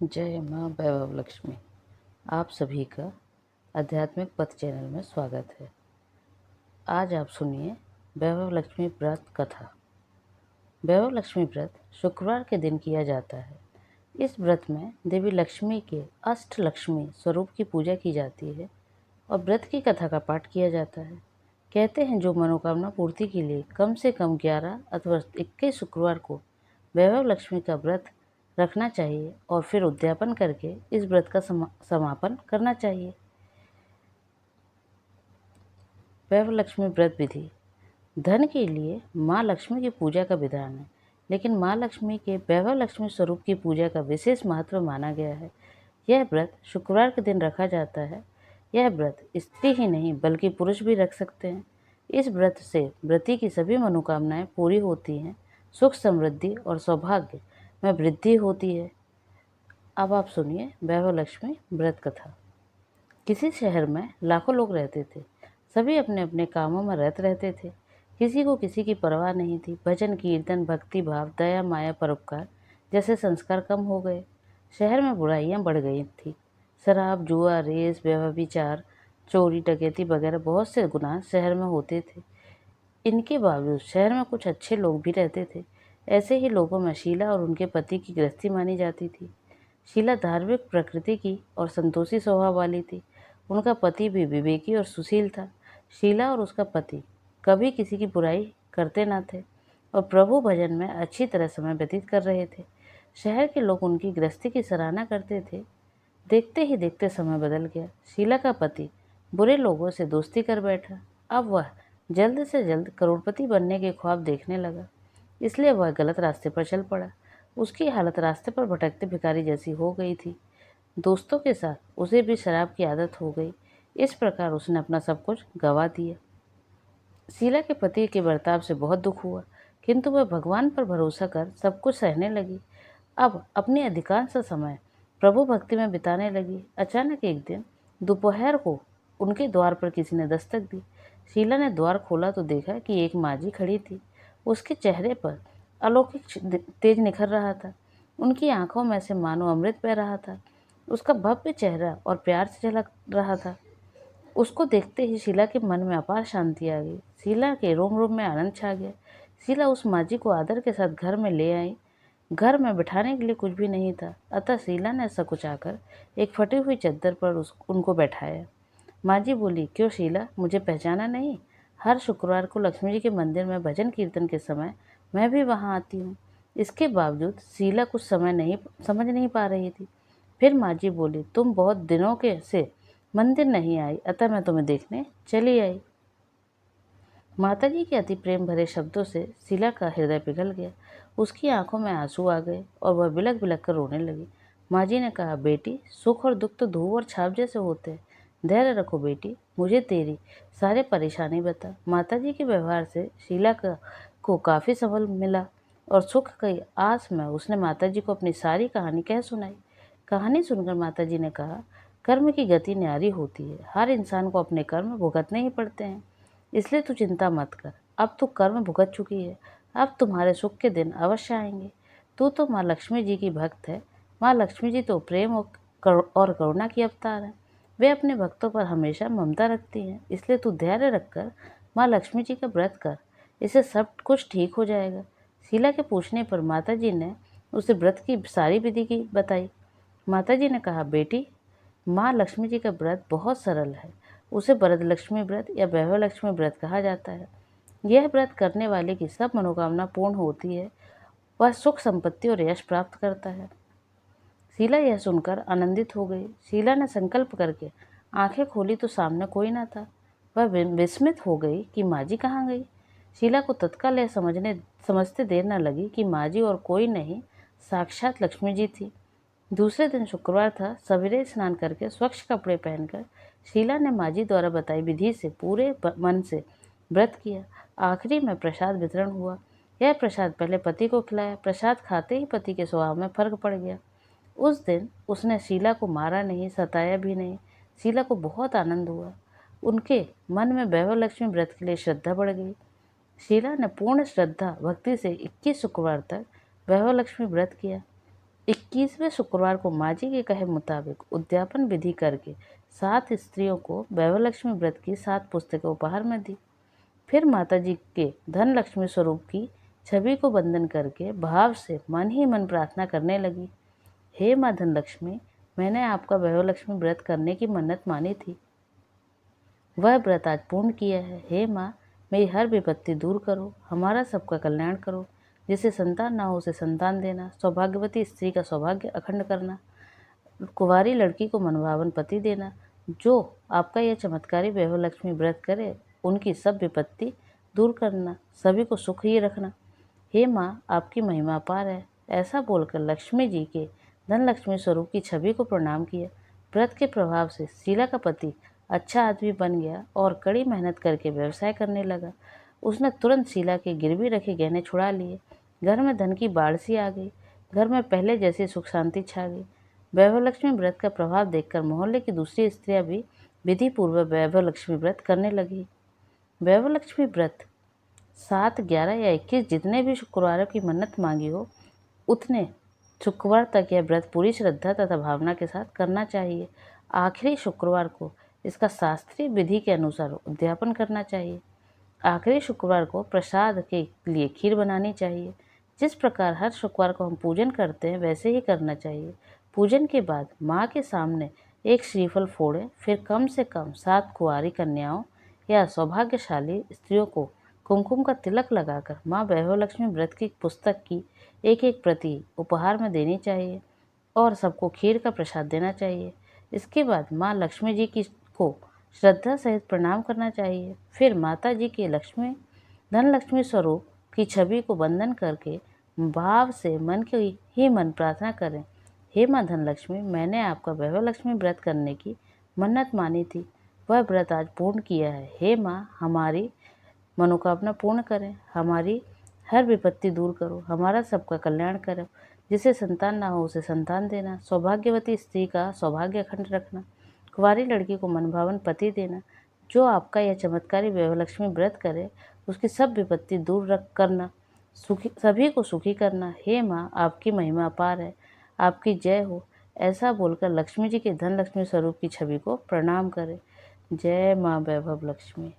जय माँ वैभव लक्ष्मी। आप सभी का आध्यात्मिक पथ चैनल में स्वागत है। आज आप सुनिए वैभव लक्ष्मी व्रत कथा। वैभव लक्ष्मी व्रत शुक्रवार के दिन किया जाता है। इस व्रत में देवी लक्ष्मी के अष्टलक्ष्मी स्वरूप की पूजा की जाती है और व्रत की कथा का पाठ किया जाता है। कहते हैं जो मनोकामना पूर्ति के लिए कम से कम 11 अथवा 21 शुक्रवार को वैभव लक्ष्मी का व्रत रखना चाहिए और फिर उद्यापन करके इस व्रत का समापन करना चाहिए। वैभव लक्ष्मी व्रत विधि। धन के लिए माँ लक्ष्मी की पूजा का विधान है, लेकिन माँ लक्ष्मी के वैभव लक्ष्मी स्वरूप की पूजा का विशेष महत्व माना गया है। यह व्रत शुक्रवार के दिन रखा जाता है। यह व्रत स्त्री ही नहीं बल्कि पुरुष भी रख सकते हैं। इस व्रत से व्रती की सभी मनोकामनाएं पूरी होती हैं, सुख समृद्धि और सौभाग्य में वृद्धि होती है। अब आप सुनिए वैभव लक्ष्मी व्रत कथा। किसी शहर में लाखों लोग रहते थे। सभी अपने अपने कामों में व्यस्त रहते थे। किसी को किसी की परवाह नहीं थी। भजन कीर्तन, भक्ति भाव, दया माया, परोपकार जैसे संस्कार कम हो गए। शहर में बुराइयां बढ़ गई थी। शराब, जुआ, रेस, व्यभिचार, चोरी, डकैती वगैरह बहुत से गुनाह शहर में होते थे। इनके बावजूद शहर में कुछ अच्छे लोग भी रहते थे। ऐसे ही लोगों में शीला और उनके पति की गृहस्थी मानी जाती थी। शीला धार्मिक प्रकृति की और संतोषी स्वभाव वाली थी। उनका पति भी विवेकी और सुशील था। शीला और उसका पति कभी किसी की बुराई करते न थे और प्रभु भजन में अच्छी तरह समय व्यतीत कर रहे थे। शहर के लोग उनकी गृहस्थी की सराहना करते थे। देखते ही देखते समय बदल गया। शीला का पति बुरे लोगों से दोस्ती कर बैठा। अब वह जल्द से जल्द करोड़पति बनने के ख्वाब देखने लगा, इसलिए वह गलत रास्ते पर चल पड़ा। उसकी हालत रास्ते पर भटकते भिखारी जैसी हो गई थी। दोस्तों के साथ उसे भी शराब की आदत हो गई। इस प्रकार उसने अपना सब कुछ गंवा दिया। शीला के पति के बर्ताव से बहुत दुख हुआ, किंतु वह भगवान पर भरोसा कर सब कुछ सहने लगी। अब अपनी अधिकांश समय प्रभु भक्ति में बिताने लगी। अचानक एक दिन दोपहर को उनके द्वार पर किसी ने दस्तक दी। शीला ने द्वार खोला तो देखा कि एक माजी खड़ी थी। उसके चेहरे पर अलौकिक तेज निखर रहा था। उनकी आंखों में से मानो अमृत बह रहा था। उसका भव्य चेहरा और प्यार से झलक रहा था। उसको देखते ही शीला के मन में अपार शांति आ गई। शीला के रोम रोम में आनंद छा गया। शीला उस माजी को आदर के साथ घर में ले आई। घर में बिठाने के लिए कुछ भी नहीं था, अतः शीला ने सकुचाकर एक फटी हुई चद्दर पर उनको बैठाया। माजी बोली, क्यों शीला, मुझे पहचाना नहीं? हर शुक्रवार को लक्ष्मी जी के मंदिर में भजन कीर्तन के समय मैं भी वहां आती हूँ। इसके बावजूद शीला कुछ समझ नहीं पा रही थी। फिर माजी बोली, तुम बहुत दिनों के से मंदिर नहीं आई, अतः मैं तुम्हें देखने चली आई। माताजी के अति प्रेम भरे शब्दों से शीला का हृदय पिघल गया। उसकी आंखों में आंसू आ गए और वह बिलक बिलक कर रोने लगी। माँ जी ने कहा, बेटी, सुख और दुख तो धूप और छाप जैसे होते हैं। धैर्य रखो बेटी, मुझे तेरी सारे परेशानी बता। माताजी के व्यवहार से शीला को काफ़ी सबल मिला और सुख की आस में उसने माताजी को अपनी सारी कहानी कह सुनाई। कहानी सुनकर माताजी ने कहा, कर्म की गति न्यारी होती है। हर इंसान को अपने कर्म भुगतने ही पड़ते हैं, इसलिए तू चिंता मत कर। अब तू कर्म भुगत चुकी है, अब तुम्हारे सुख के दिन अवश्य आएंगे। तू तो माँ लक्ष्मी जी की भक्त है। माँ लक्ष्मी जी तो प्रेम और करुणा की अवतार है। वे अपने भक्तों पर हमेशा ममता रखती हैं, इसलिए तू धैर्य रखकर माँ लक्ष्मी जी का व्रत कर। इससे सब कुछ ठीक हो जाएगा। शीला के पूछने पर माताजी ने उसे व्रत की सारी विधि की बताई। माताजी ने कहा, बेटी, माँ लक्ष्मी जी का व्रत बहुत सरल है। उसे वरद लक्ष्मी व्रत या वैभव लक्ष्मी व्रत कहा जाता है। यह व्रत करने वाले की सब मनोकामना पूर्ण होती है। वह सुख संपत्ति और यश प्राप्त करता है। शीला यह सुनकर आनंदित हो गई। शीला ने संकल्प करके आंखें खोली तो सामने कोई न था। वह विस्मित हो गई कि माँ जी कहाँ गई। शीला को तत्काल यह समझते देर न लगी कि माँ जी और कोई नहीं, साक्षात लक्ष्मी जी थी। दूसरे दिन शुक्रवार था। सवेरे स्नान करके स्वच्छ कपड़े पहनकर शीला ने माजी द्वारा बताई विधि से पूरे मन से व्रत किया। आखिरी में प्रसाद वितरण हुआ। यह प्रसाद पहले पति को खिलाया। प्रसाद खाते ही पति के स्वभाव में फर्क पड़ गया। उस दिन उसने शीला को मारा नहीं, सताया भी नहीं। शीला को बहुत आनंद हुआ। उनके मन में वैभव लक्ष्मी व्रत के लिए श्रद्धा बढ़ गई। शीला ने पूर्ण श्रद्धा भक्ति से 21 शुक्रवार तक वैभव लक्ष्मी व्रत किया। 21वें शुक्रवार को माँ जी के कहे मुताबिक उद्यापन विधि करके 7 स्त्रियों को वैभवलक्ष्मी व्रत की 7 पुस्तकें उपहार में दी। फिर माता जी के धन लक्ष्मी स्वरूप की छवि को वंदन करके भाव से मन ही मन प्रार्थना करने लगी। हे माँ धन लक्ष्मी, मैंने आपका वैभवलक्ष्मी व्रत करने की मन्नत मानी थी, वह व्रत आज पूर्ण किया है। हे माँ, मेरी हर विपत्ति दूर करो, हमारा सबका कल्याण करो। जिसे संतान ना हो उसे संतान देना, सौभाग्यवती स्त्री का सौभाग्य अखंड करना, कुंवारी लड़की को मनभावन पति देना। जो आपका यह चमत्कारी वैभवलक्ष्मी व्रत करे उनकी सब विपत्ति दूर करना, सभी को सुख ही रखना। हे माँ, आपकी महिमा अपार है। ऐसा बोलकर लक्ष्मी जी के धन लक्ष्मी स्वरूप की छवि को प्रणाम किया। व्रत के प्रभाव से शीला का पति अच्छा आदमी बन गया और कड़ी मेहनत करके व्यवसाय करने लगा। उसने तुरंत शीला के गिरवी रखे गहने छुड़ा लिए। घर में धन की बाढ़ सी आ गई। घर में पहले जैसी सुख शांति छा गई। वैभवलक्ष्मी व्रत का प्रभाव देखकर मोहल्ले की दूसरी स्त्रियां भी विधि पूर्वक वैभवलक्ष्मी व्रत करने लगी। वैभवलक्ष्मी व्रत 7, 11 या 21 जितने भी शुक्रवारों की मन्नत मांगी हो, उतने शुक्रवार तक यह व्रत पूरी श्रद्धा तथा भावना के साथ करना चाहिए। आखिरी शुक्रवार को इसका शास्त्रीय विधि के अनुसार उद्यापन करना चाहिए। आखिरी शुक्रवार को प्रसाद के लिए खीर बनानी चाहिए। जिस प्रकार हर शुक्रवार को हम पूजन करते हैं वैसे ही करना चाहिए। पूजन के बाद माँ के सामने एक श्रीफल फोड़ें, फिर कम से कम 7 कुंवारी कन्याओं या सौभाग्यशाली स्त्रियों को कुमकुम का तिलक लगाकर माँ वैभवलक्ष्मी व्रत की पुस्तक की एक एक प्रति उपहार में देनी चाहिए और सबको खीर का प्रसाद देना चाहिए। इसके बाद माँ लक्ष्मी जी की को श्रद्धा सहित प्रणाम करना चाहिए। फिर माता जी के धन लक्ष्मी स्वरूप की छवि को वंदन करके भाव से मन की ही मन प्रार्थना करें। हे माँ धन लक्ष्मी, मैंने आपका वैभवलक्ष्मी व्रत करने की मन्नत मानी थी, वह व्रत आज पूर्ण किया है। हे माँ, हमारी मनोकामना पूर्ण करें, हमारी हर विपत्ति दूर करो, हमारा सबका कल्याण करो। जिसे संतान ना हो उसे संतान देना, सौभाग्यवती स्त्री का सौभाग्य अखंड रखना, कुंवारी लड़की को मनभावन पति देना। जो आपका यह चमत्कारी वैभवलक्ष्मी व्रत करे उसकी सब विपत्ति दूर रख करना, सभी को सुखी करना। हे माँ, आपकी महिमा अपार है, आपकी जय हो। ऐसा बोलकर लक्ष्मी जी के धन लक्ष्मी स्वरूप की छवि को प्रणाम करें। जय माँ वैभव लक्ष्मी।